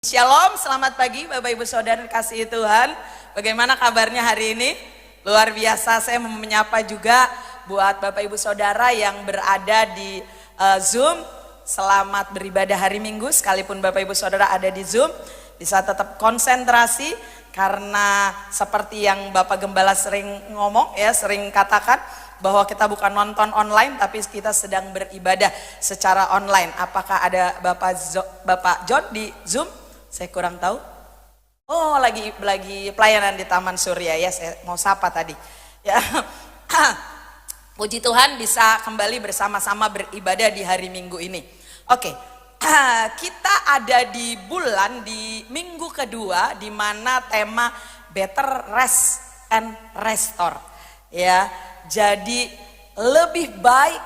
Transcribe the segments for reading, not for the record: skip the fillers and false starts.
Shalom, selamat pagi Bapak Ibu Saudara kasih Tuhan. Bagaimana kabarnya hari ini? Luar biasa, saya mau menyapa juga buat Bapak Ibu Saudara yang berada di Zoom. Selamat beribadah hari Minggu, sekalipun Bapak Ibu Saudara ada di Zoom, bisa tetap konsentrasi karena seperti yang Bapak Gembala sering ngomong ya, sering katakan bahwa kita bukan nonton online tapi kita sedang beribadah secara online. Apakah ada Bapak John di Zoom? Saya kurang tahu. Oh, lagi pelayanan di Taman Surya ya, saya mau sapa tadi. Ya. Puji Tuhan bisa kembali bersama-sama beribadah di hari Minggu ini. Oke. Kita ada di minggu kedua di mana tema Better Rest and Restore. Ya. Jadi lebih baik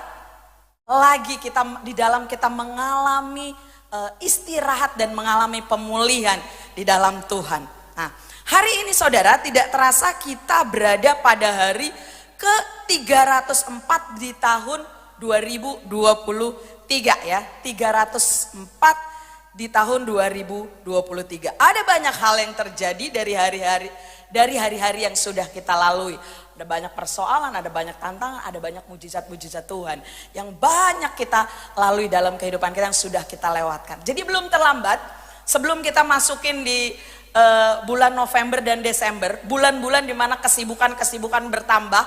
lagi kita di dalam kita mengalami istirahat dan mengalami pemulihan di dalam Tuhan. Nah, hari ini saudara tidak terasa kita berada pada hari ke-304 di tahun 2023 ya. 304 di tahun 2023. Ada banyak hal yang terjadi dari hari-hari yang sudah kita lalui. Ada banyak persoalan, ada banyak tantangan, ada banyak mujizat-mujizat Tuhan yang banyak kita lalui dalam kehidupan kita yang sudah kita lewatkan. Jadi belum terlambat sebelum kita masukin di bulan November dan Desember, bulan-bulan di mana kesibukan bertambah,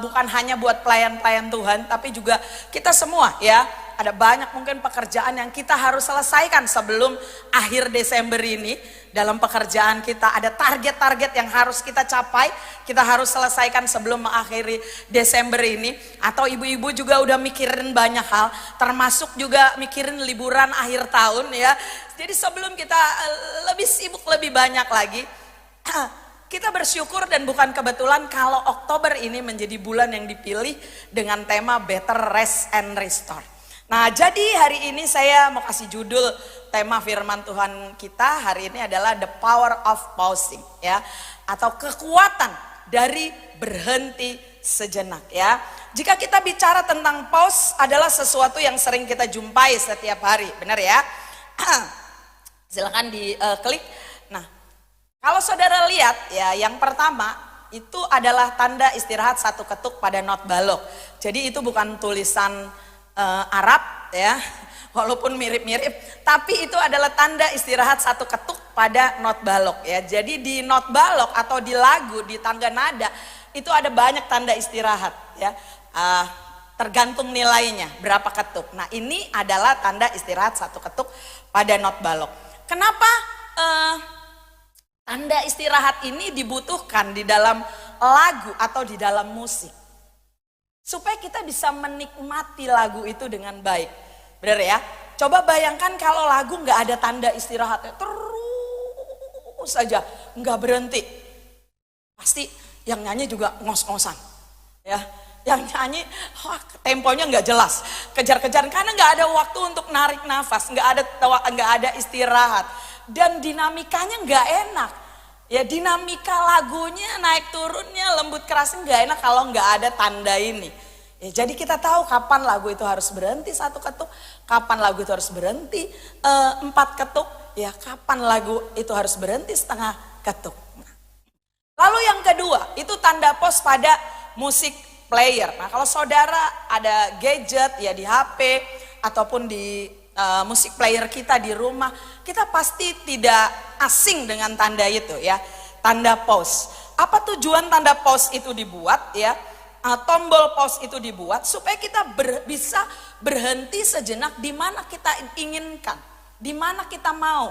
bukan hanya buat pelayan-pelayan Tuhan, tapi juga kita semua ya. Ada banyak mungkin pekerjaan yang kita harus selesaikan sebelum akhir Desember ini. Dalam pekerjaan kita ada target-target yang harus kita capai, kita harus selesaikan sebelum mengakhiri Desember ini. Atau ibu-ibu juga udah mikirin banyak hal, termasuk juga mikirin liburan akhir tahun ya. Jadi sebelum kita lebih sibuk lebih banyak lagi, kita bersyukur dan bukan kebetulan kalau Oktober ini menjadi bulan yang dipilih dengan tema Better Rest and Restore. Nah, jadi hari ini saya mau kasih judul tema firman Tuhan kita hari ini adalah The Power of Pausing ya, atau kekuatan dari berhenti sejenak ya. Jika kita bicara tentang pause adalah sesuatu yang sering kita jumpai setiap hari, benar ya? Silakan diklik. Nah, kalau saudara lihat ya, yang pertama itu adalah tanda istirahat satu ketuk pada not balok. Jadi itu bukan tulisan Arab ya, walaupun mirip-mirip, tapi itu adalah tanda istirahat satu ketuk pada not balok ya. Jadi di not balok atau di lagu, di tangga nada itu ada banyak tanda istirahat ya, tergantung nilainya berapa ketuk. Nah, ini adalah tanda istirahat satu ketuk pada not balok. Kenapa tanda istirahat ini dibutuhkan di dalam lagu atau di dalam musik? Supaya kita bisa menikmati lagu itu dengan baik. Benar ya? Coba bayangkan kalau lagu nggak ada tanda istirahatnya, terus saja nggak berhenti. Pasti yang nyanyi juga ngos-ngosan. Ya, yang nyanyi temponya nggak jelas, kejar-kejar karena nggak ada waktu untuk narik nafas, nggak ada istirahat, dan dinamikanya nggak enak. Ya, dinamika lagunya naik turunnya, lembut kerasnya nggak enak kalau nggak ada tanda ini. Ya, jadi kita tahu kapan lagu itu harus berhenti satu ketuk, kapan lagu itu harus berhenti 4 ketuk, ya kapan lagu itu harus berhenti setengah ketuk. Lalu yang kedua itu tanda pause pada musik player. Nah, kalau saudara ada gadget ya di HP ataupun di musik player kita di rumah, kita pasti tidak asing dengan tanda itu ya, tanda pause. Apa tujuan tanda pause itu dibuat ya? Tombol pause itu dibuat supaya kita bisa berhenti sejenak di mana kita inginkan, di mana kita mau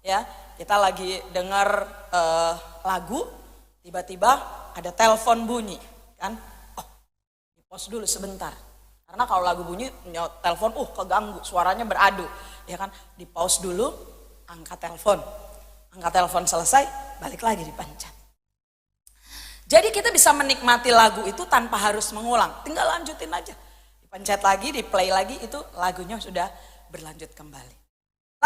ya. Kita lagi dengar lagu, tiba-tiba ada telepon bunyi kan, oh di pause dulu sebentar. Karena kalau lagu bunyi, telepon, keganggu, suaranya beradu, ya kan? Di pause dulu, angkat telepon selesai, balik lagi dipencet. Jadi kita bisa menikmati lagu itu tanpa harus mengulang, tinggal lanjutin aja, dipencet lagi, di play lagi, itu lagunya sudah berlanjut kembali.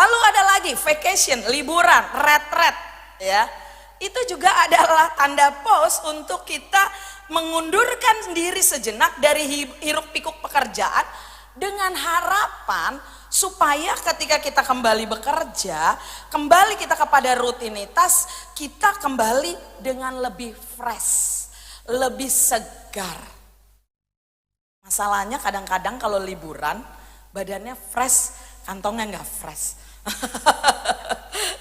Lalu ada lagi vacation, liburan, retret, ya. Itu juga adalah tanda pause untuk kita mengundurkan diri sejenak dari hiruk pikuk pekerjaan dengan harapan supaya ketika kita kembali bekerja, kembali kita kepada rutinitas, kita kembali dengan lebih fresh, lebih segar. Masalahnya kadang-kadang kalau liburan, badannya fresh, kantongnya nggak fresh.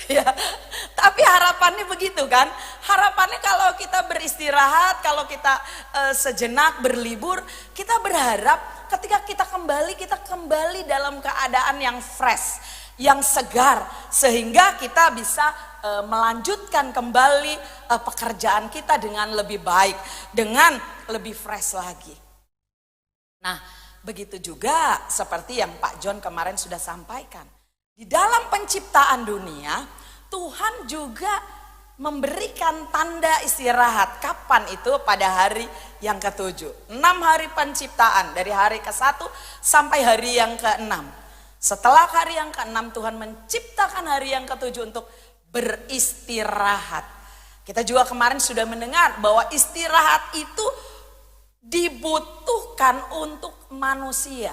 Ya, tapi harapannya begitu kan? Harapannya kalau kita beristirahat, kalau kita sejenak berlibur, kita berharap ketika kita kembali dalam keadaan yang fresh, yang segar, sehingga kita bisa melanjutkan kembali pekerjaan kita dengan lebih baik, dengan lebih fresh lagi. Nah, begitu juga seperti yang Pak John kemarin sudah sampaikan. Di dalam penciptaan dunia, Tuhan juga memberikan tanda istirahat. Kapan itu? Pada hari yang ke-7. 6 hari penciptaan, dari hari ke-1 sampai hari yang ke-6. Setelah hari yang ke-6, Tuhan menciptakan hari yang ke-7 untuk beristirahat. Kita juga kemarin sudah mendengar bahwa istirahat itu dibutuhkan untuk manusia.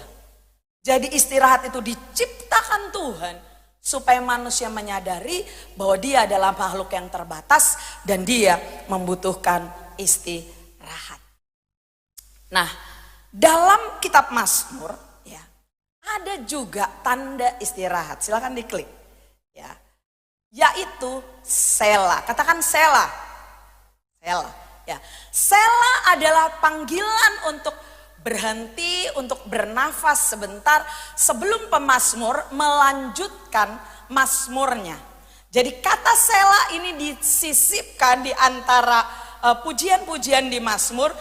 Jadi istirahat itu diciptakan Tuhan supaya manusia menyadari bahwa dia adalah makhluk yang terbatas dan dia membutuhkan istirahat. Nah, dalam kitab Mazmur ya, ada juga tanda istirahat. Silakan diklik ya. Yaitu Selah. Katakan Selah. Selah ya. Selah adalah panggilan untuk berhenti, untuk bernafas sebentar sebelum pemazmur melanjutkan mazmurnya. Jadi kata Selah ini disisipkan di antara pujian-pujian di mazmur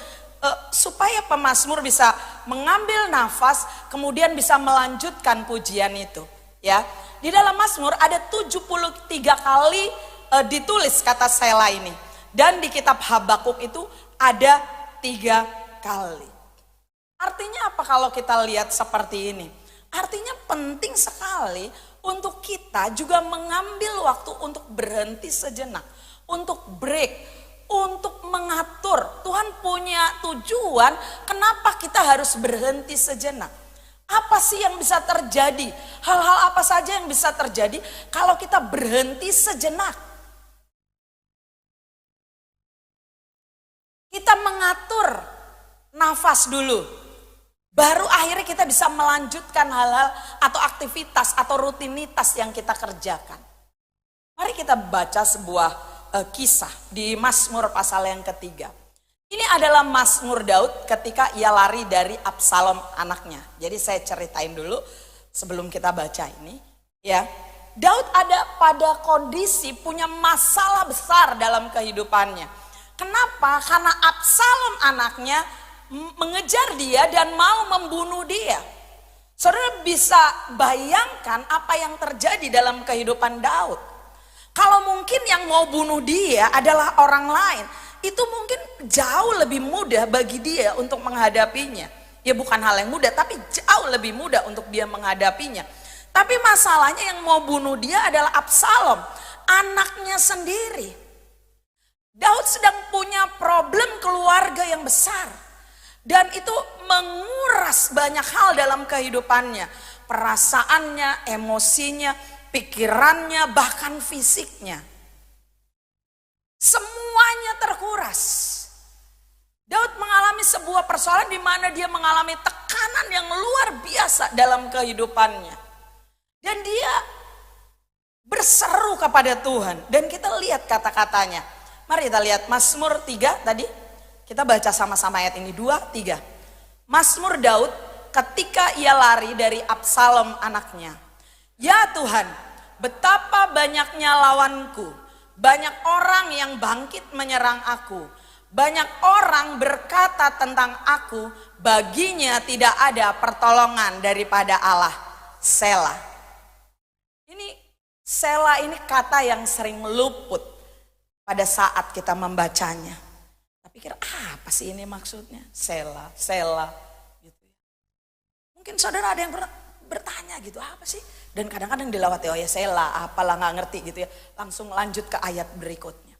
supaya pemazmur bisa mengambil nafas kemudian bisa melanjutkan pujian itu ya. Di dalam mazmur ada 73 kali ditulis kata Selah ini, dan di kitab Habakuk itu ada 3 kali. Artinya apa kalau kita lihat seperti ini? Artinya penting sekali untuk kita juga mengambil waktu untuk berhenti sejenak, untuk break, untuk mengatur. Tuhan punya tujuan kenapa kita harus berhenti sejenak. Apa sih yang bisa terjadi? Hal-hal apa saja yang bisa terjadi kalau kita berhenti sejenak? Kita mengatur nafas dulu. Baru akhirnya kita bisa melanjutkan hal-hal atau aktivitas atau rutinitas yang kita kerjakan. Mari kita baca sebuah kisah di Mazmur pasal yang ke-3. Ini adalah Mazmur Daud ketika ia lari dari Absalom anaknya. Jadi saya ceritain dulu sebelum kita baca ini. Ya, Daud ada pada kondisi punya masalah besar dalam kehidupannya. Kenapa? Karena Absalom anaknya mengejar dia dan mau membunuh dia. Saudara bisa bayangkan apa yang terjadi dalam kehidupan Daud. Kalau mungkin yang mau bunuh dia adalah orang lain, itu mungkin jauh lebih mudah bagi dia untuk menghadapinya. Ya bukan hal yang mudah, tapi jauh lebih mudah untuk dia menghadapinya. Tapi masalahnya yang mau bunuh dia adalah Absalom, anaknya sendiri. Daud sedang punya problem keluarga yang besar. Dan itu menguras banyak hal dalam kehidupannya. Perasaannya, emosinya, pikirannya, bahkan fisiknya. Semuanya terkuras. Daud mengalami sebuah persoalan di mana dia mengalami tekanan yang luar biasa dalam kehidupannya. Dan dia berseru kepada Tuhan. Dan kita lihat kata-katanya. Mari kita lihat Mazmur 3 tadi. Kita baca sama-sama ayat ini 2, 3. Mazmur Daud ketika ia lari dari Absalom anaknya. Ya Tuhan, betapa banyaknya lawanku. Banyak orang yang bangkit menyerang aku. Banyak orang berkata tentang aku, baginya tidak ada pertolongan daripada Allah. Selah. Ini Selah ini kata yang sering luput pada saat kita membacanya. Pikir apa sih ini maksudnya? Selah, Selah gitu ya. Mungkin saudara ada yang bertanya gitu, apa sih? Dan kadang-kadang dilewati, oh ya Selah, apalah nggak ngerti gitu ya. Langsung lanjut ke ayat berikutnya.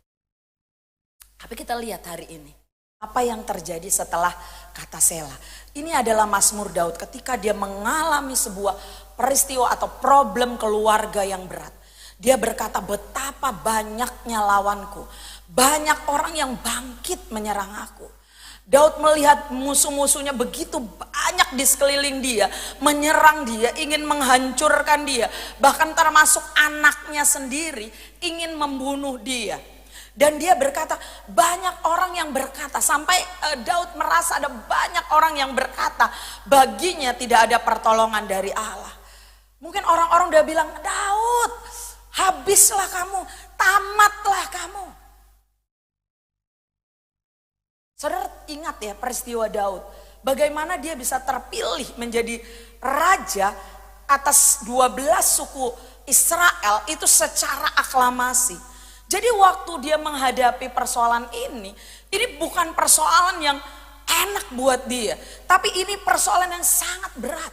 Tapi kita lihat hari ini. Apa yang terjadi setelah kata Selah? Ini adalah Mazmur Daud ketika dia mengalami sebuah peristiwa atau problem keluarga yang berat. Dia berkata, betapa banyaknya lawanku. Banyak orang yang bangkit menyerang aku. Daud melihat musuh-musuhnya begitu banyak di sekeliling dia, menyerang dia, ingin menghancurkan dia. Bahkan termasuk anaknya sendiri ingin membunuh dia. Dan dia berkata, banyak orang yang berkata, sampai Daud merasa ada banyak orang yang berkata, baginya tidak ada pertolongan dari Allah. Mungkin orang-orang udah bilang, Daud, habislah kamu, tamatlah kamu. Saudara ingat ya peristiwa Daud, bagaimana dia bisa terpilih menjadi raja atas 12 suku Israel itu secara aklamasi. Jadi waktu dia menghadapi persoalan ini bukan persoalan yang enak buat dia. Tapi ini persoalan yang sangat berat.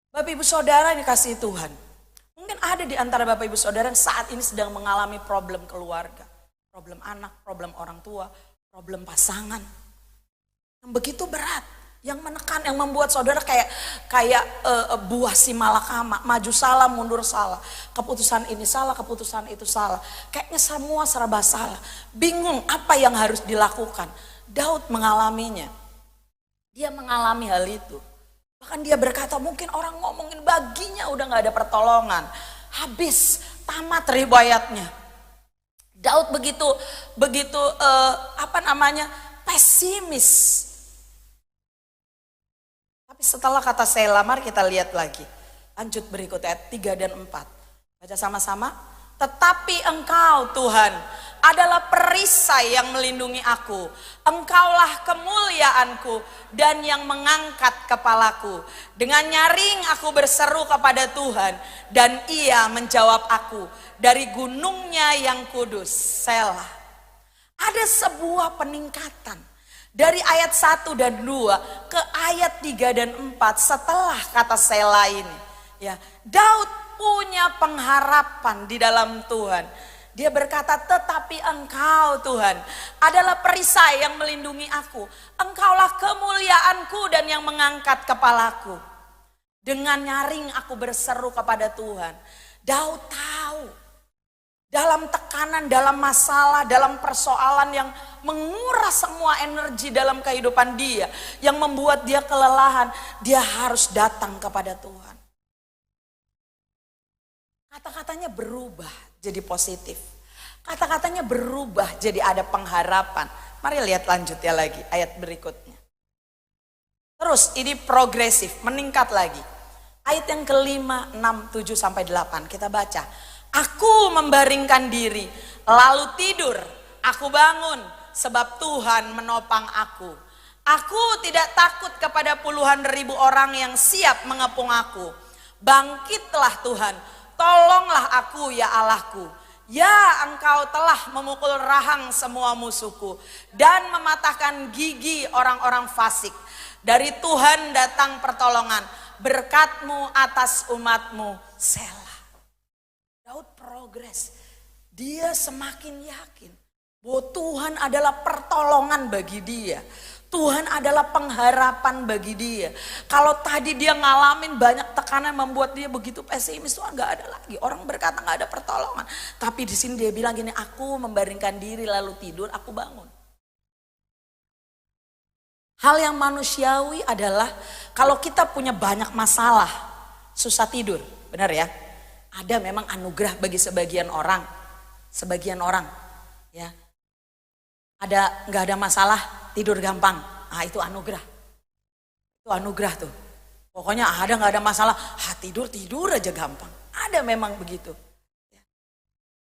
Bapak ibu saudara yang dikasihi Tuhan. Mungkin ada di antara bapak ibu saudara yang saat ini sedang mengalami problem keluarga. Problem anak, problem orang tua, problem pasangan. Yang begitu berat. Yang menekan, yang membuat saudara kayak buah si malakama, maju salah, mundur salah, keputusan ini salah, keputusan itu salah, kayaknya semua serba salah, bingung apa yang harus dilakukan. Daud mengalaminya, dia mengalami hal itu, bahkan dia berkata mungkin orang ngomongin baginya udah gak ada pertolongan, habis, tamat riwayatnya. Daud begitu pesimis. Setelah kata Selah, mari kita lihat lagi. Lanjut berikut ayat 3 dan 4. Baca sama-sama. Tetapi engkau Tuhan adalah perisai yang melindungi aku. Engkaulah kemuliaanku dan yang mengangkat kepalaku. Dengan nyaring aku berseru kepada Tuhan dan ia menjawab aku. Dari gunungnya yang kudus. Selah. Ada sebuah peningkatan. Dari ayat 1 dan 2 ke ayat 3 dan 4 setelah kata Selah ini. Ya, Daud punya pengharapan di dalam Tuhan. Dia berkata, tetapi engkau Tuhan adalah perisai yang melindungi aku. Engkaulah kemuliaanku dan yang mengangkat kepalaku. Dengan nyaring aku berseru kepada Tuhan. Daud tahu. Dalam tekanan, dalam masalah, dalam persoalan yang menguras semua energi dalam kehidupan dia. Yang membuat dia kelelahan, dia harus datang kepada Tuhan. Kata-katanya berubah jadi positif. Kata-katanya berubah jadi ada pengharapan. Mari lihat lanjut ya lagi ayat berikutnya. Terus ini progresif, meningkat lagi. Ayat yang kelima, 6, 7 sampai 8 kita baca. Aku membaringkan diri, lalu tidur, aku bangun, sebab Tuhan menopang aku. Aku tidak takut kepada puluhan ribu orang yang siap mengepung aku. Bangkitlah Tuhan, tolonglah aku ya Allahku. Ya engkau telah memukul rahang semua musuhku dan mematahkan gigi orang-orang fasik. Dari Tuhan datang pertolongan, berkat-Mu atas umat-Mu. Selah. Daud progres, dia semakin yakin bahwa Tuhan adalah pertolongan bagi dia. Tuhan adalah pengharapan bagi dia. Kalau tadi dia ngalamin banyak tekanan membuat dia begitu pesimis, Tuhan gak ada lagi. Orang berkata gak ada pertolongan. Tapi di sini dia bilang gini, aku membaringkan diri lalu tidur, aku bangun. Hal yang manusiawi adalah kalau kita punya banyak masalah, susah tidur, benar ya? Ada memang anugerah bagi sebagian orang, ya. Nggak ada masalah, tidur gampang, itu anugerah. Itu anugerah tuh. Pokoknya nggak ada masalah, tidur aja gampang. Ada memang begitu. Ya.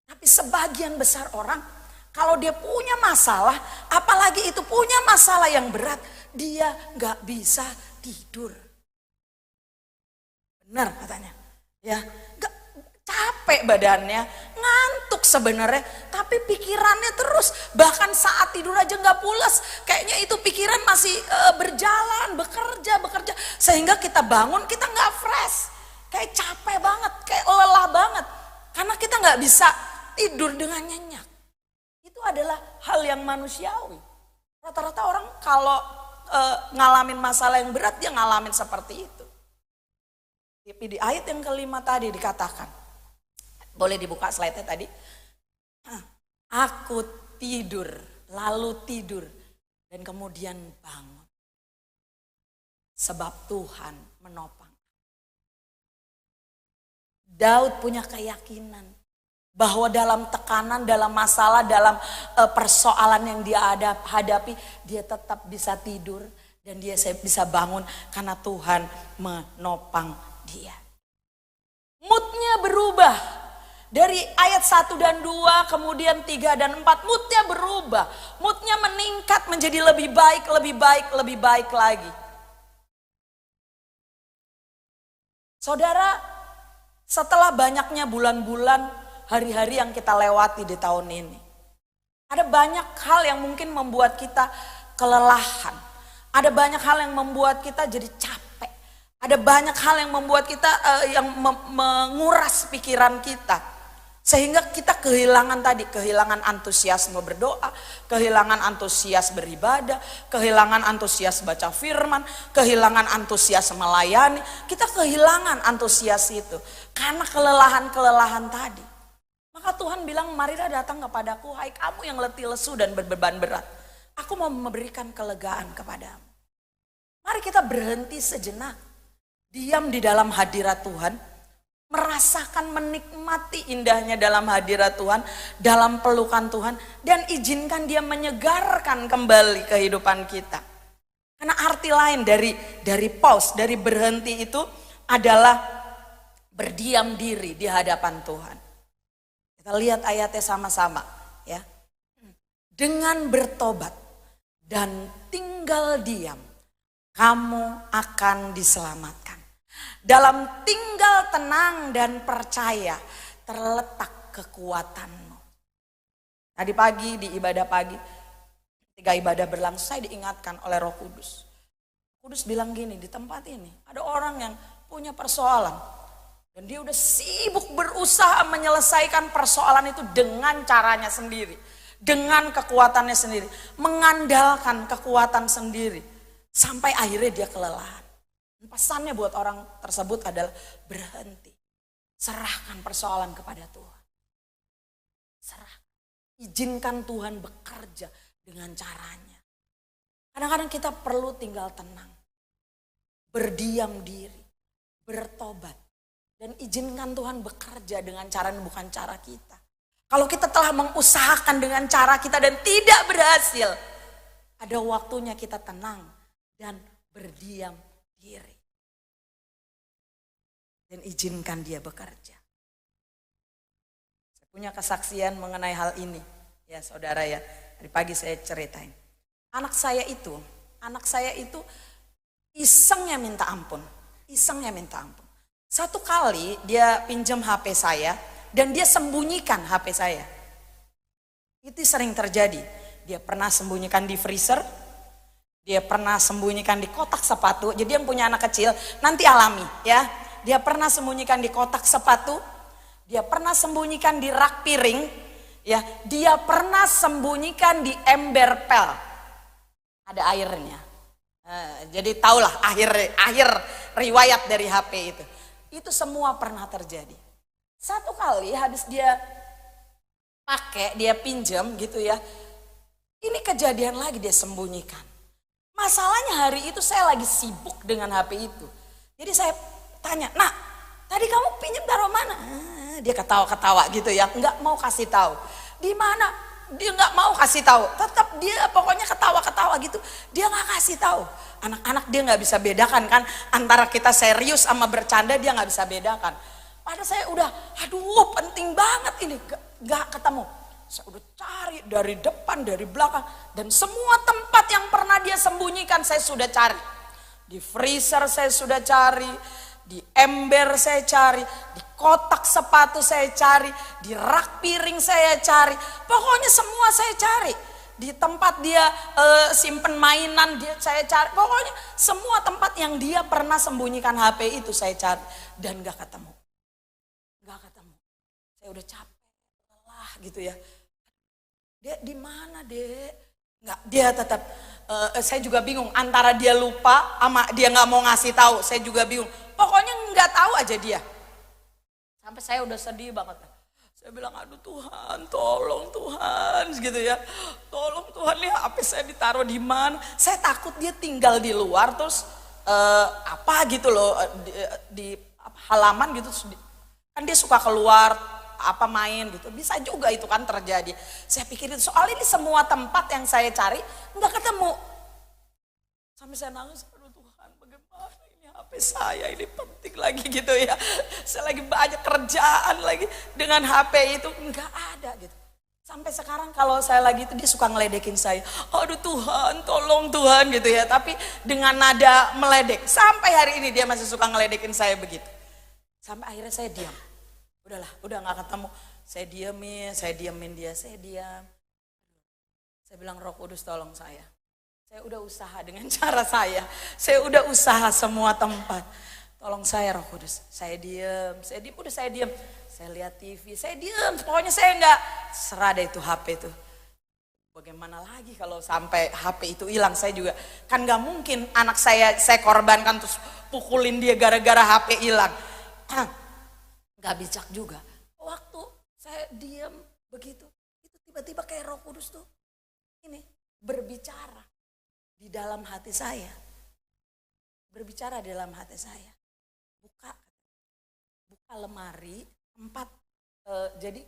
Tapi sebagian besar orang, kalau dia punya masalah, apalagi itu punya masalah yang berat, dia nggak bisa tidur. Benar katanya, ya. Capek badannya, ngantuk sebenarnya, tapi pikirannya terus, bahkan saat tidur aja nggak pulas, kayaknya itu pikiran masih berjalan, bekerja, sehingga kita bangun kita nggak fresh, kayak capek banget, kayak lelah banget, karena kita nggak bisa tidur dengan nyenyak. Itu adalah hal yang manusiawi. Rata-rata orang kalau ngalamin masalah yang berat, dia ngalamin seperti itu. Tapi di ayat yang kelima tadi dikatakan, boleh dibuka slide-nya tadi. Aku tidur, lalu tidur, dan kemudian bangun. Sebab Tuhan menopang. Daud punya keyakinan bahwa dalam tekanan, dalam masalah, dalam persoalan yang dia hadapi, dia tetap bisa tidur dan dia bisa bangun karena Tuhan menopang dia. Moodnya berubah. Dari ayat 1 dan 2, kemudian 3 dan 4, moodnya berubah. Moodnya meningkat menjadi lebih baik, lebih baik, lebih baik lagi. Saudara, setelah banyaknya bulan-bulan, hari-hari yang kita lewati di tahun ini, ada banyak hal yang mungkin membuat kita kelelahan. Ada banyak hal yang membuat kita jadi capek. Ada banyak hal yang membuat kita menguras pikiran kita. Sehingga kita kehilangan antusiasme berdoa, kehilangan antusias beribadah, kehilangan antusias baca firman, kehilangan antusias melayani. Kita kehilangan antusias itu karena kelelahan-kelelahan tadi. Maka Tuhan bilang, marilah datang kepadaku, hai kamu yang letih lesu dan berbeban berat. Aku mau memberikan kelegaan kepadamu. Mari kita berhenti sejenak. Diam di dalam hadirat Tuhan. Merasakan, menikmati indahnya dalam hadirat Tuhan. Dalam pelukan Tuhan. Dan izinkan dia menyegarkan kembali kehidupan kita. Karena arti lain dari pause, dari berhenti itu adalah berdiam diri di hadapan Tuhan. Kita lihat ayatnya sama-sama ya. Dengan bertobat dan tinggal diam, kamu akan diselamatkan. Dalam tinggal tenang dan percaya terletak kekuatanmu. Tadi pagi di ibadah pagi, ketika ibadah berlangsung, saya diingatkan oleh Roh Kudus. Kudus bilang gini, di tempat ini ada orang yang punya persoalan. Dan dia udah sibuk berusaha menyelesaikan persoalan itu dengan caranya sendiri. Dengan kekuatannya sendiri. Mengandalkan kekuatan sendiri. Sampai akhirnya dia kelelahan. Pesannya buat orang tersebut adalah berhenti. Serahkan persoalan kepada Tuhan. Serahkan. Izinkan Tuhan bekerja dengan caranya. Kadang-kadang kita perlu tinggal tenang. Berdiam diri. Bertobat. Dan izinkan Tuhan bekerja dengan cara bukan cara kita. Kalau kita telah mengusahakan dengan cara kita dan tidak berhasil, ada waktunya kita tenang dan berdiam diri. Dan izinkan dia bekerja. Saya punya kesaksian mengenai hal ini. Ya saudara ya, dari pagi saya ceritain. Anak saya itu isengnya minta ampun. Isengnya minta ampun. Satu kali dia pinjam HP saya dan dia sembunyikan HP saya. Itu sering terjadi. Dia pernah sembunyikan di freezer, dia pernah sembunyikan di kotak sepatu. Jadi yang punya anak kecil nanti alami ya. Dia pernah sembunyikan di kotak sepatu, dia pernah sembunyikan di rak piring, ya. Dia pernah sembunyikan di ember pel. Ada airnya. Jadi tahulah akhir riwayat dari HP itu. Itu semua pernah terjadi. Satu kali habis dia pakai, dia pinjam gitu ya. Ini kejadian lagi dia sembunyikan. Masalahnya hari itu saya lagi sibuk dengan HP itu. Jadi saya tanya, "Nak, tadi kamu pinjam taruh mana?" Dia ketawa-ketawa gitu ya, nggak mau kasih tahu. Di mana? Dia nggak mau kasih tahu. Tetap dia pokoknya ketawa-ketawa gitu. Dia nggak kasih tahu. Anak-anak dia nggak bisa bedakan kan antara kita serius sama bercanda, dia nggak bisa bedakan. Padahal saya udah, aduh penting banget ini, nggak ketemu. Saya udah cari dari depan, dari belakang, dan semua tempat yang pernah dia sembunyikan saya sudah cari. Di freezer saya sudah cari, di ember saya cari, di kotak sepatu saya cari, di rak piring saya cari. Pokoknya semua saya cari. Di tempat dia simpen mainan saya cari. Pokoknya semua tempat yang dia pernah sembunyikan HP itu saya cari. Dan gak ketemu. Gak ketemu. Saya udah capek, lelah gitu ya. Dek, di mana, Dek? Nggak, dia tetap, saya juga bingung antara dia lupa sama dia nggak mau ngasih tahu. Saya juga bingung. Pokoknya nggak tahu aja dia. Sampai saya udah sedih banget. Saya bilang, aduh Tuhan, tolong Tuhan, gitu ya. Tolong Tuhan, lihat HP saya ditaruh di mana. Saya takut dia tinggal di luar terus apa gitu loh di halaman gitu. Kan dia suka keluar apa main gitu. Bisa juga itu kan terjadi. Saya pikirin soal ini semua tempat yang saya cari nggak ketemu. Sampai saya nangis, aduh Tuhan, bagaimana ini HP saya ini penting lagi gitu ya. Saya lagi banyak kerjaan lagi dengan HP itu nggak ada gitu. Sampai sekarang kalau saya lagi itu dia suka ngeledekin saya. Aduh Tuhan, tolong Tuhan gitu ya. Tapi dengan nada meledek. Sampai hari ini dia masih suka ngeledekin saya begitu. Sampai akhirnya saya diam. Udahlah, udah gak ketemu. Saya diemin dia, saya diam. Saya bilang, Roh Kudus tolong saya. Saya udah usaha dengan cara saya. Saya udah usaha semua tempat. Tolong saya Roh Kudus. Saya diam, udah saya diam. Saya lihat TV, saya diam. Pokoknya saya gak serah deh itu HP itu. Bagaimana lagi kalau sampai HP itu hilang, saya juga. Kan gak mungkin anak saya korbankan terus pukulin dia gara-gara HP hilang. Gak bijak juga. Waktu saya diam begitu, itu tiba-tiba kayak Roh Kudus tuh ini berbicara di dalam hati saya. Berbicara di dalam hati saya. Buka lemari tempat jadi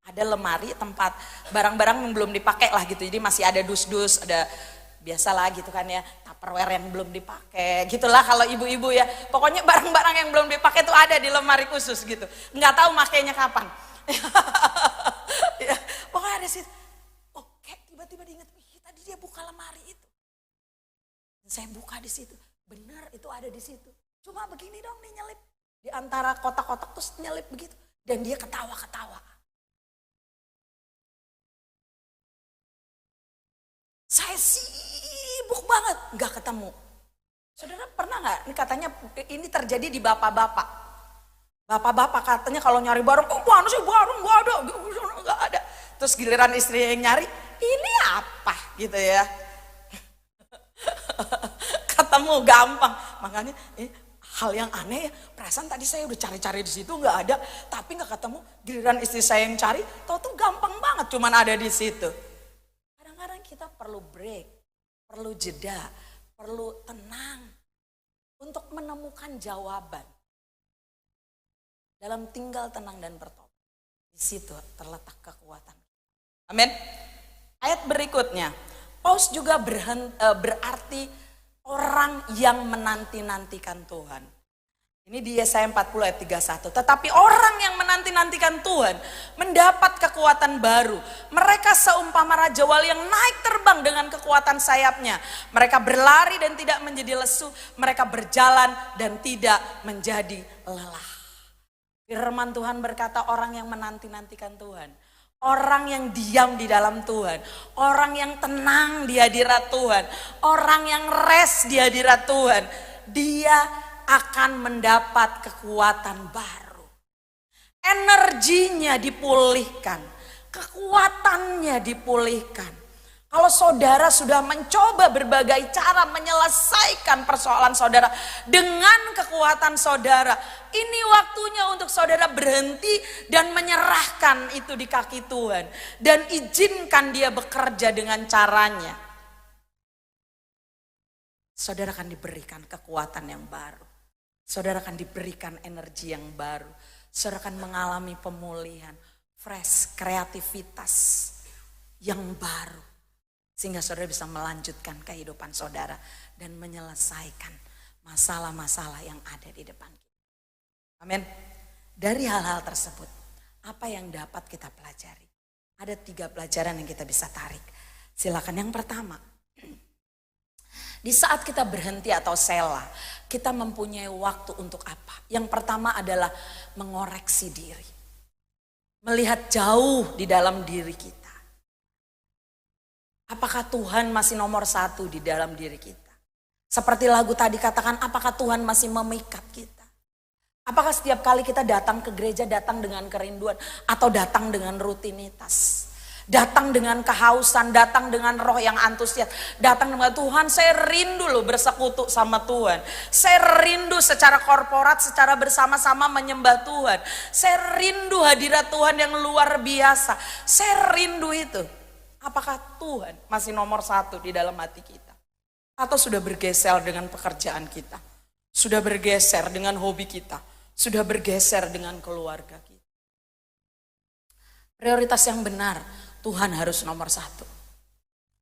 ada lemari tempat barang-barang yang belum dipakai lah gitu. Jadi masih ada dus-dus, ada biasalah gitu kan ya, Tupperware yang belum dipakai gitulah kalau ibu-ibu ya. Pokoknya barang-barang yang belum dipakai itu ada di lemari khusus gitu. Nggak tahu makainya kapan. Ya, pokoknya ada situ. Oh, kayak tiba-tiba diingat, tadi dia buka lemari itu. Dan saya buka di situ. Benar itu ada di situ. Cuma begini dong nih nyelip di antara kotak-kotak terus nyelip begitu. Dan dia ketawa-ketawa. Saya sibuk banget, nggak ketemu. Saudara pernah nggak? Ini katanya ini terjadi di bapak-bapak. Bapak-bapak katanya kalau nyari barang, oh mana sih barang nggak ada. Terus giliran istri yang nyari, ini apa gitu ya? Ketemu gampang, makanya hal yang aneh ya. Perasaan tadi saya udah cari-cari di situ nggak ada, tapi nggak ketemu. Giliran istri saya yang cari, tahu tuh gampang banget, cuman ada di situ. Kadang-kadang kita perlu break. Perlu jeda, perlu tenang untuk menemukan jawaban dalam tinggal tenang dan bertobat. Di situ terletak kekuatan. Amin. Ayat berikutnya, Paus juga berarti orang yang menanti-nantikan Tuhan. Ini di Yesaya 40 ayat 31. Tetapi orang yang menanti-nantikan Tuhan mendapat kekuatan baru. Mereka seumpama raja wali yang naik terbang dengan kekuatan sayapnya. Mereka berlari dan tidak menjadi lesu. Mereka berjalan dan tidak menjadi lelah. Firman Tuhan berkata orang yang menanti-nantikan Tuhan. Orang yang diam di dalam Tuhan. Orang yang tenang di hadirat Tuhan. Orang yang rest di hadirat Tuhan. Dia akan mendapat kekuatan baru. Energinya dipulihkan. Kekuatannya dipulihkan. Kalau saudara sudah mencoba berbagai cara menyelesaikan persoalan saudara dengan kekuatan saudara, ini waktunya untuk saudara berhenti dan menyerahkan itu di kaki Tuhan. Dan izinkan dia bekerja dengan caranya. Saudara akan diberikan kekuatan yang baru. Saudara akan diberikan energi yang baru. Saudara akan mengalami pemulihan, fresh, kreativitas yang baru. Sehingga saudara bisa melanjutkan kehidupan saudara dan menyelesaikan masalah-masalah yang ada di depan kita. Amin. Dari hal-hal tersebut, apa yang dapat kita pelajari? Ada 3 pelajaran yang kita bisa tarik. Silakan yang pertama. Di saat kita berhenti atau sela, kita mempunyai waktu untuk apa? Yang pertama adalah mengoreksi diri. Melihat jauh di dalam diri kita. Apakah Tuhan masih nomor 1 di dalam diri kita? Seperti lagu tadi katakan, apakah Tuhan masih memikat kita? Apakah setiap kali kita datang ke gereja datang dengan kerinduan atau datang dengan rutinitas? Datang dengan kehausan, datang dengan roh yang antusias. Datang dengan Tuhan, saya rindu loh bersekutu sama Tuhan. Saya rindu secara korporat, secara bersama-sama menyembah Tuhan. Saya rindu hadirat Tuhan yang luar biasa. Saya rindu itu. Apakah Tuhan masih nomor satu di dalam hati kita? Atau sudah bergeser dengan pekerjaan kita? Sudah bergeser dengan hobi kita? Sudah bergeser dengan keluarga kita? Prioritas yang benar, Tuhan harus nomor satu.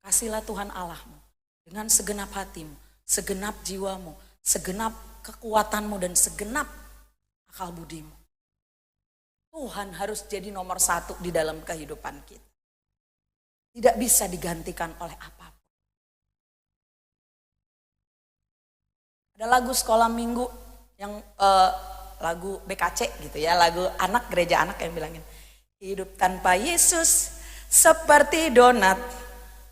Kasihlah Tuhan Allahmu dengan segenap hatimu, segenap jiwamu, segenap kekuatanmu dan segenap akal budimu. Tuhan harus jadi nomor satu di dalam kehidupan kita. Tidak bisa digantikan oleh apapun. Ada lagu sekolah minggu yang lagu BKC gitu ya, lagu anak gereja anak yang bilangin, hidup tanpa Yesus seperti donat,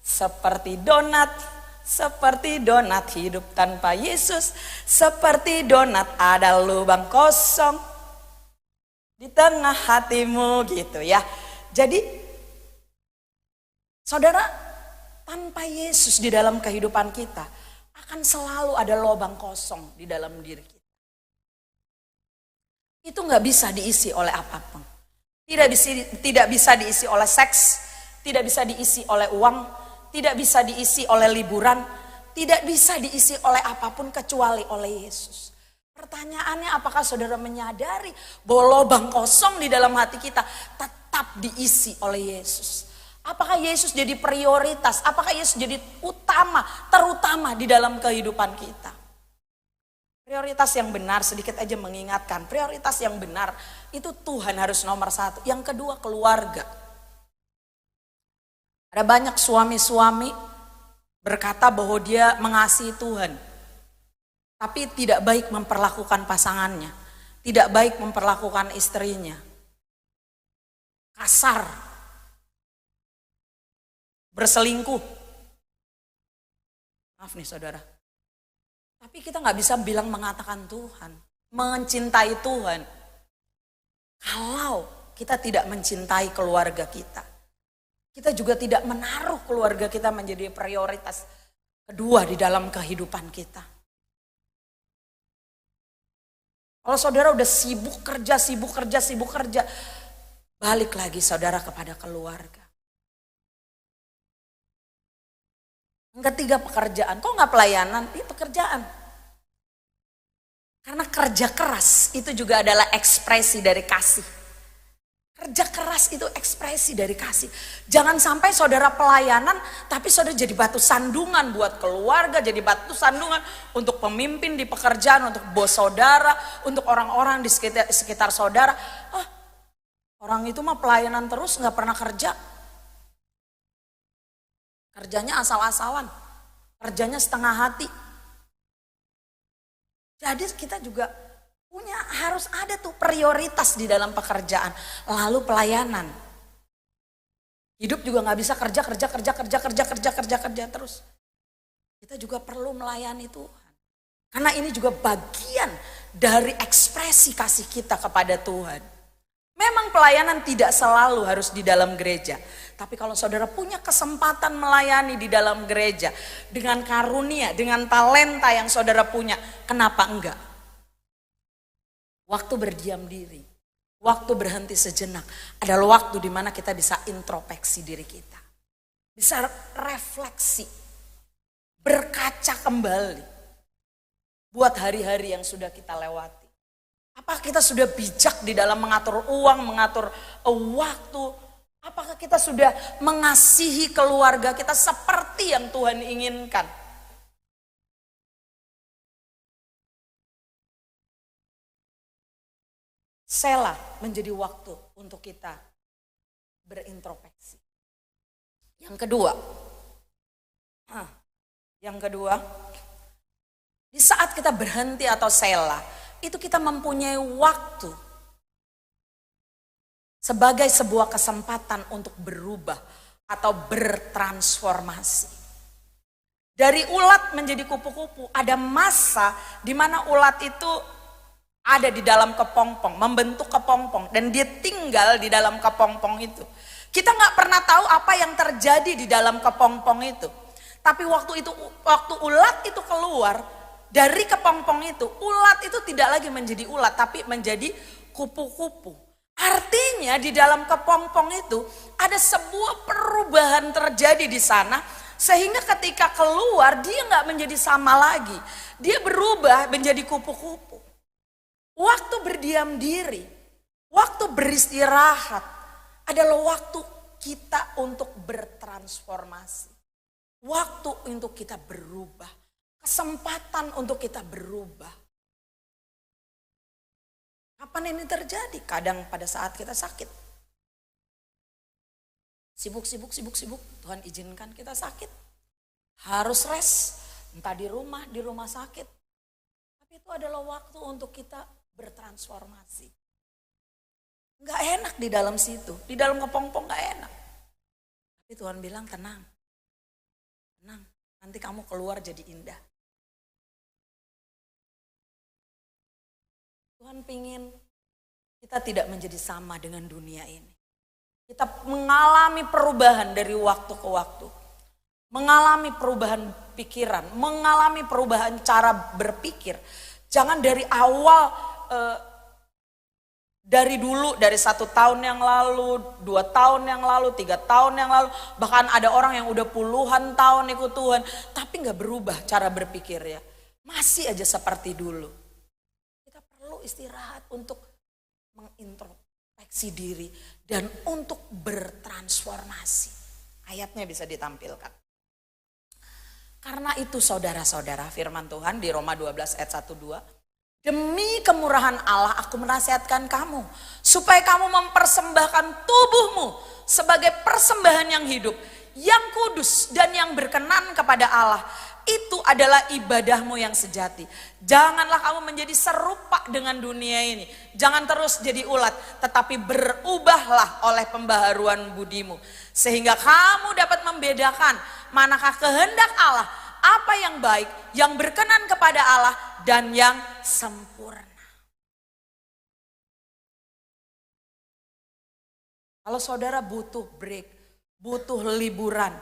seperti donat, seperti donat. Hidup tanpa Yesus seperti donat, ada lubang kosong di tengah hatimu gitu ya. Jadi saudara, tanpa Yesus di dalam kehidupan kita akan selalu ada lubang kosong di dalam diri kita. Itu gak bisa diisi oleh apapun. Tidak bisa diisi oleh seks, tidak bisa diisi oleh uang, tidak bisa diisi oleh liburan, tidak bisa diisi oleh apapun kecuali oleh Yesus. Pertanyaannya, apakah saudara menyadari bahwa lubang kosong di dalam hati kita tetap diisi oleh Yesus? Apakah Yesus jadi prioritas? Apakah Yesus jadi utama, terutama di dalam kehidupan kita? Prioritas yang benar, sedikit aja mengingatkan, prioritas yang benar itu Tuhan harus nomor satu. Yang kedua, keluarga. Ada banyak suami-suami berkata bahwa dia mengasihi Tuhan, tapi tidak baik memperlakukan pasangannya, tidak baik memperlakukan istrinya, kasar, berselingkuh. Maaf nih saudara. Tapi kita gak bisa bilang mengatakan Tuhan, mencintai Tuhan, kalau kita tidak mencintai keluarga kita. Kita juga tidak menaruh keluarga kita menjadi prioritas kedua di dalam kehidupan kita. Kalau saudara udah sibuk kerja, balik lagi saudara kepada keluarga. Yang ketiga, pekerjaan. Kok gak pelayanan? Ini pekerjaan. Karena kerja keras itu juga adalah ekspresi dari kasih. Kerja keras itu ekspresi dari kasih. Jangan sampai saudara pelayanan tapi saudara jadi batu sandungan buat keluarga, jadi batu sandungan untuk pemimpin di pekerjaan, untuk bos saudara, untuk orang-orang di sekitar saudara. Orang itu mah pelayanan terus gak pernah kerja. Kerjanya asal-asalan, kerjanya setengah hati. Jadi kita juga harus ada tuh prioritas di dalam pekerjaan, lalu pelayanan. Hidup juga gak bisa kerja terus. Kita juga perlu melayani Tuhan. Karena ini juga bagian dari ekspresi kasih kita kepada Tuhan. Memang pelayanan tidak selalu harus di dalam gereja. Tapi kalau saudara punya kesempatan melayani di dalam gereja, dengan karunia, dengan talenta yang saudara punya, kenapa enggak? Waktu berdiam diri, waktu berhenti sejenak, adalah waktu di mana kita bisa introspeksi diri kita. Bisa refleksi, berkaca kembali buat hari-hari yang sudah kita lewati. Apakah kita sudah bijak di dalam mengatur uang, mengatur waktu? Apakah kita sudah mengasihi keluarga kita seperti yang Tuhan inginkan? Selah menjadi waktu untuk kita berintrospeksi. Yang kedua, di saat kita berhenti atau selah, itu kita mempunyai waktu sebagai sebuah kesempatan untuk berubah atau bertransformasi. Dari ulat menjadi kupu-kupu, ada masa di mana ulat itu ada di dalam kepompong, membentuk kepompong, dan dia tinggal di dalam kepompong itu. Kita nggak pernah tahu apa yang terjadi di dalam kepompong itu. Tapi waktu ulat itu keluar dari kepompong itu, ulat itu tidak lagi menjadi ulat, tapi menjadi kupu-kupu. Artinya di dalam kepompong itu ada sebuah perubahan terjadi di sana, sehingga ketika keluar dia nggak menjadi sama lagi, dia berubah menjadi kupu-kupu. Waktu berdiam diri, waktu beristirahat adalah waktu kita untuk bertransformasi. Waktu untuk kita berubah, kesempatan untuk kita berubah. Kapan ini terjadi? Kadang pada saat kita sakit. Sibuk, Tuhan izinkan kita sakit. Harus rest, entah di rumah sakit. Tapi itu adalah waktu untuk kita bertransformasi. Nggak enak di dalam situ, di dalam kepompong nggak enak. Tapi Tuhan bilang tenang, nanti kamu keluar jadi indah. Tuhan pingin kita tidak menjadi sama dengan dunia ini. Kita mengalami perubahan dari waktu ke waktu. Mengalami perubahan pikiran, mengalami perubahan cara berpikir. Jangan dari awal, dari dulu, dari 1 tahun yang lalu, 2 tahun yang lalu, 3 tahun yang lalu. Bahkan ada orang yang udah puluhan tahun ikut Tuhan, tapi gak berubah cara berpikirnya. Masih aja seperti dulu. Kita perlu istirahat untuk mengintrospeksi diri dan untuk bertransformasi. Ayatnya bisa ditampilkan. Karena itu saudara-saudara, firman Tuhan di Roma 12 ayat 1-2. Demi kemurahan Allah aku menasihatkan kamu, supaya kamu mempersembahkan tubuhmu sebagai persembahan yang hidup, yang kudus dan yang berkenan kepada Allah. Itu adalah ibadahmu yang sejati. Janganlah kamu menjadi serupa dengan dunia ini. Jangan terus jadi ulat, tetapi berubahlah oleh pembaharuan budimu. Sehingga kamu dapat membedakan manakah kehendak Allah, apa yang baik, yang berkenan kepada Allah, dan yang sempurna. Kalau saudara butuh break, butuh liburan,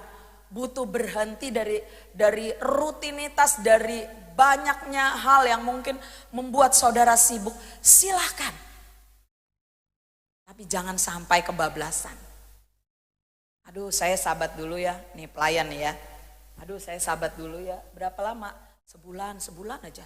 butuh berhenti dari rutinitas, dari banyaknya hal yang mungkin membuat saudara sibuk, silahkan. Tapi jangan sampai kebablasan. Aduh, saya sabat dulu ya, nih pelayan nih ya. Aduh, saya sabat dulu ya. Berapa lama? Sebulan aja.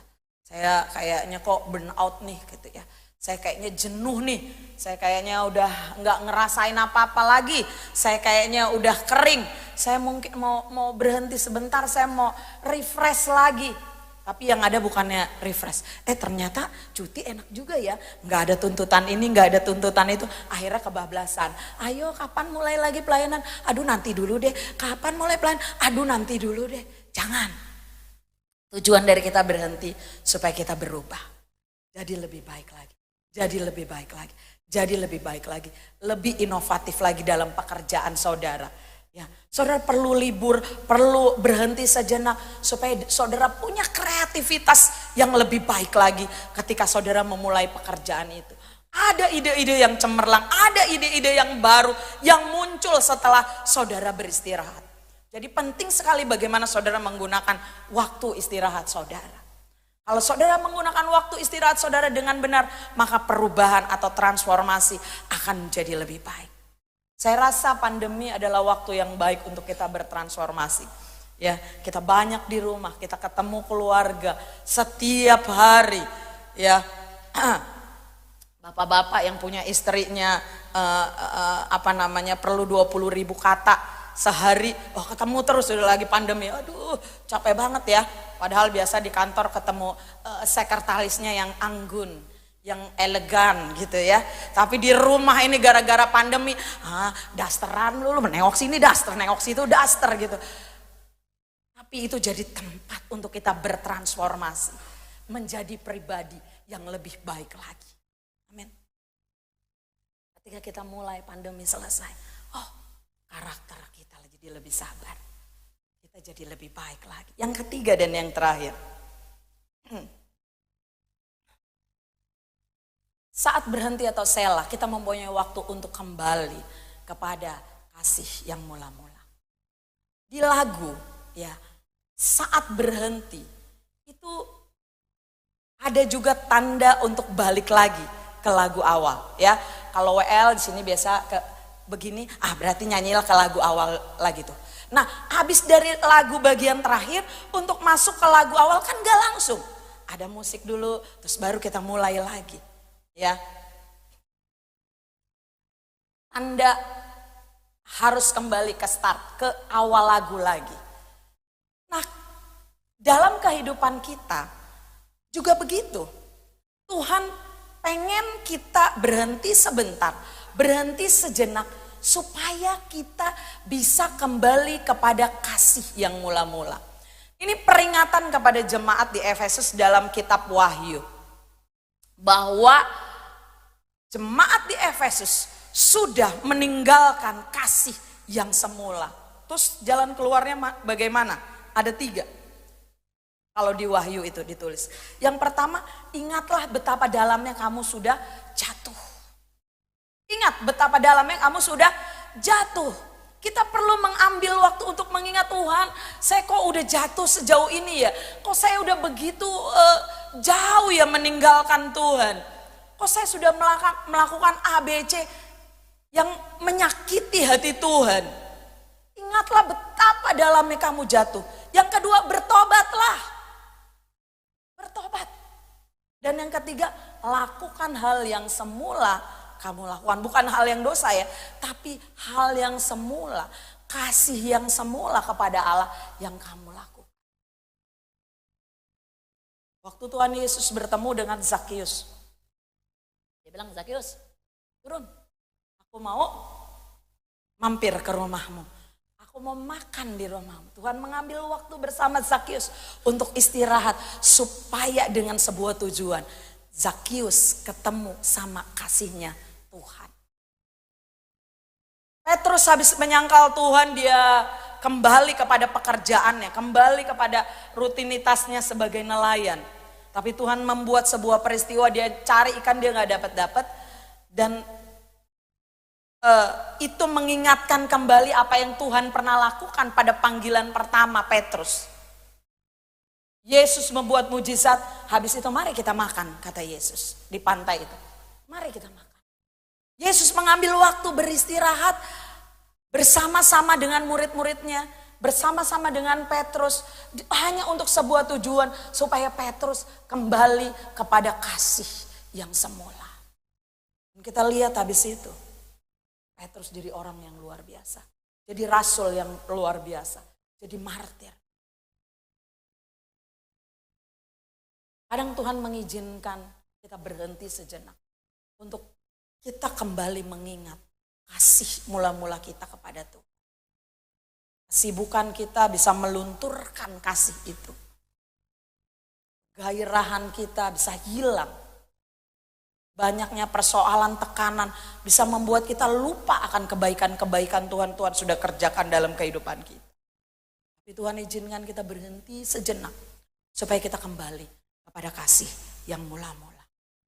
Saya kayaknya kok burn out nih gitu ya. Saya kayaknya jenuh nih. Saya kayaknya udah nggak ngerasain apa-apa lagi. Saya kayaknya udah kering. Saya mungkin mau berhenti sebentar. Saya mau refresh lagi. Tapi yang ada bukannya refresh. Ternyata cuti enak juga ya. Nggak ada tuntutan ini, nggak ada tuntutan itu. Akhirnya kebablasan. Ayo kapan mulai lagi pelayanan? Aduh nanti dulu deh. Kapan mulai pelayanan? Aduh nanti dulu deh. Jangan. Tujuan dari kita berhenti supaya kita berubah. Jadi lebih baik lagi. Jadi lebih baik lagi. Jadi lebih baik lagi. Lebih inovatif lagi dalam pekerjaan saudara. Ya, saudara perlu libur, perlu berhenti sejenak supaya saudara punya kreativitas yang lebih baik lagi ketika saudara memulai pekerjaan itu. Ada ide-ide yang cemerlang, ada ide-ide yang baru yang muncul setelah saudara beristirahat. Jadi penting sekali bagaimana saudara menggunakan waktu istirahat saudara. Kalau saudara menggunakan waktu istirahat saudara dengan benar, maka perubahan atau transformasi akan menjadi lebih baik. Saya rasa pandemi adalah waktu yang baik untuk kita bertransformasi. Ya, kita banyak di rumah, kita ketemu keluarga setiap hari. Ya, bapak-bapak yang punya istrinya perlu 20.000 kata sehari. Oh, ketemu terus udah lagi pandemi. Aduh, capek banget ya. Padahal biasa di kantor ketemu sekretarisnya yang anggun, yang elegan gitu ya. Tapi di rumah ini gara-gara pandemi, dasteran lu nengok sini daster, nengok situ daster gitu. Tapi itu jadi tempat untuk kita bertransformasi, menjadi pribadi yang lebih baik lagi. Amin. Ketika kita mulai pandemi selesai, karakter kita jadi lebih sabar. Kita jadi lebih baik lagi. Yang ketiga dan yang terakhir. Saat berhenti atau selah, kita mempunyai waktu untuk kembali kepada kasih yang mula-mula. Di lagu, ya, saat berhenti, itu ada juga tanda untuk balik lagi ke lagu awal, ya. Kalau WL di sini biasa ke begini, berarti nyanyilah ke lagu awal lagi tuh. Nah, habis dari lagu bagian terakhir untuk masuk ke lagu awal kan gak langsung. Ada musik dulu, terus baru kita mulai lagi. Ya, Anda harus kembali ke start, ke awal lagu lagi. Nah, dalam kehidupan kita juga begitu. Tuhan pengen kita berhenti sebentar, berhenti sejenak, supaya kita bisa kembali kepada kasih yang mula-mula. Ini peringatan kepada jemaat di Efesus dalam kitab Wahyu, bahwa jemaat di Efesus sudah meninggalkan kasih yang semula. Terus jalan keluarnya bagaimana? Ada 3. Kalau di Wahyu itu ditulis. Yang pertama, ingatlah betapa dalamnya kamu sudah jatuh. Ingat betapa dalamnya kamu sudah jatuh. Kita perlu mengambil waktu untuk mengingat, Tuhan, saya kok udah jatuh sejauh ini ya. Kok saya udah begitu jauh ya meninggalkan Tuhan. Kok saya sudah melakukan ABC yang menyakiti hati Tuhan. Ingatlah betapa dalamnya kamu jatuh. Yang kedua, bertobatlah. Bertobat. Dan yang ketiga, lakukan hal yang semula kamu lakukan. Bukan hal yang dosa ya, tapi hal yang semula. Kasih yang semula kepada Allah yang kamu lakukan. Waktu Tuhan Yesus bertemu dengan Zakius, dia bilang, Zakius, turun. Aku mau mampir ke rumahmu. Aku mau makan di rumahmu. Tuhan mengambil waktu bersama Zakius untuk istirahat. Supaya dengan sebuah tujuan, Zakius ketemu sama kasihnya Tuhan. Petrus habis menyangkal Tuhan, dia kembali kepada pekerjaannya, kembali kepada rutinitasnya sebagai nelayan. Tapi Tuhan membuat sebuah peristiwa, dia cari ikan, dia gak dapat-dapat. Dan itu mengingatkan kembali apa yang Tuhan pernah lakukan pada panggilan pertama Petrus. Yesus membuat mujizat, habis itu mari kita makan, kata Yesus di pantai itu. Mari kita makan. Yesus mengambil waktu beristirahat bersama-sama dengan murid-muridnya, bersama-sama dengan Petrus, hanya untuk sebuah tujuan, supaya Petrus kembali kepada kasih yang semula. Dan kita lihat habis itu, Petrus jadi orang yang luar biasa, jadi rasul yang luar biasa, jadi martir. Kadang Tuhan mengizinkan kita berhenti sejenak untuk kita kembali mengingat kasih mula-mula kita kepada Tuhan. Kesibukan kita bisa melunturkan kasih itu. Gairahan kita bisa hilang. Banyaknya persoalan, tekanan bisa membuat kita lupa akan kebaikan-kebaikan Tuhan sudah kerjakan dalam kehidupan kita. Tapi Tuhan izinkan kita berhenti sejenak supaya kita kembali kepada kasih yang mula-mula.